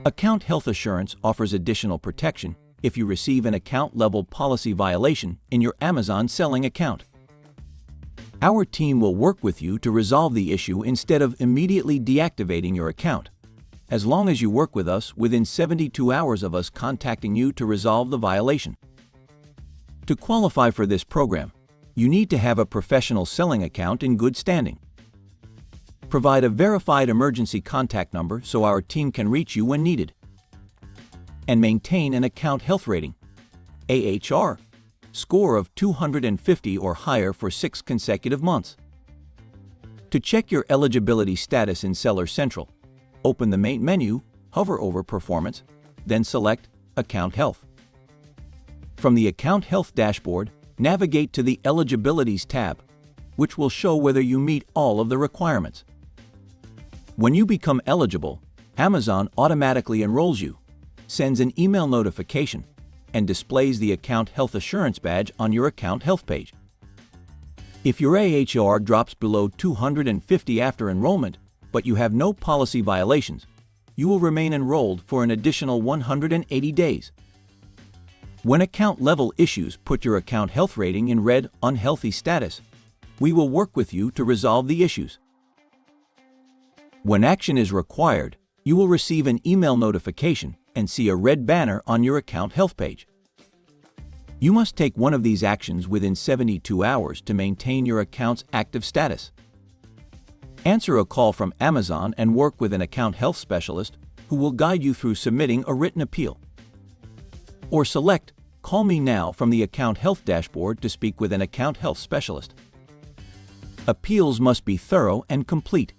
Account Health Assurance offers additional protection if you receive an account-level policy violation in your Amazon selling account. Our team will work with you to resolve the issue instead of immediately deactivating your account, as long as you work with us within 72 hours of us contacting you to resolve the violation. To qualify for this program, you need to have a professional selling account in good standing. Provide a verified emergency contact number so our team can reach you when needed. And maintain an account health rating, AHR, score of 250 or higher for 6 consecutive months. To check your eligibility status in Seller Central, open the main menu, hover over Performance, then select Account Health. From the Account Health dashboard, navigate to the Eligibilities tab, which will show whether you meet all of the requirements. When you become eligible, Amazon automatically enrolls you, sends an email notification, and displays the Account Health Assurance badge on your Account Health page. If your AHR drops below 250 after enrollment, but you have no policy violations, you will remain enrolled for an additional 180 days. When account-level issues put your account health rating in red unhealthy status, we will work with you to resolve the issues. When action is required, you will receive an email notification and see a red banner on your account health page. You must take one of these actions within 72 hours to maintain your account's active status. Answer a call from Amazon and work with an account health specialist who will guide you through submitting a written appeal. Or select Call Me Now from the Account Health dashboard to speak with an account health specialist. Appeals must be thorough and complete.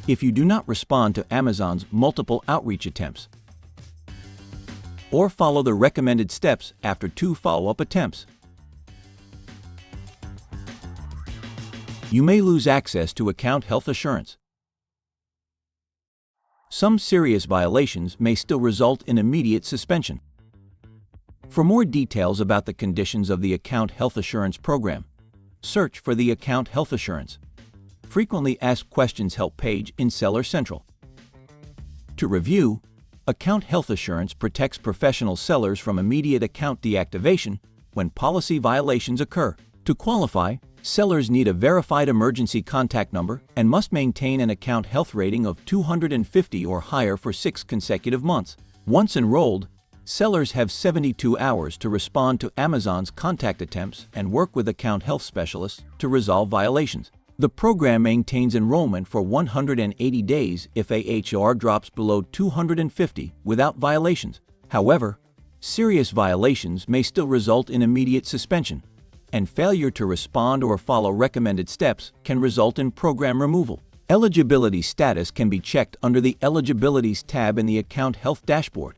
If you do not respond to Amazon's multiple outreach attempts, or follow the recommended steps after 2 follow-up attempts, you may lose access to Account Health Assurance. Some serious violations may still result in immediate suspension. For more details about the conditions of the Account Health Assurance program, search for the Account Health Assurance Frequently Asked Questions help page in Seller Central. To review, Account Health Assurance protects professional sellers from immediate account deactivation when policy violations occur. To qualify, sellers need a verified emergency contact number and must maintain an account health rating of 250 or higher for 6 consecutive months. Once enrolled, sellers have 72 hours to respond to Amazon's contact attempts and work with account health specialists to resolve violations. The program maintains enrollment for 180 days if AHR drops below 250 without violations. However, serious violations may still result in immediate suspension, and failure to respond or follow recommended steps can result in program removal. Eligibility status can be checked under the Eligibilities tab in the Account Health dashboard.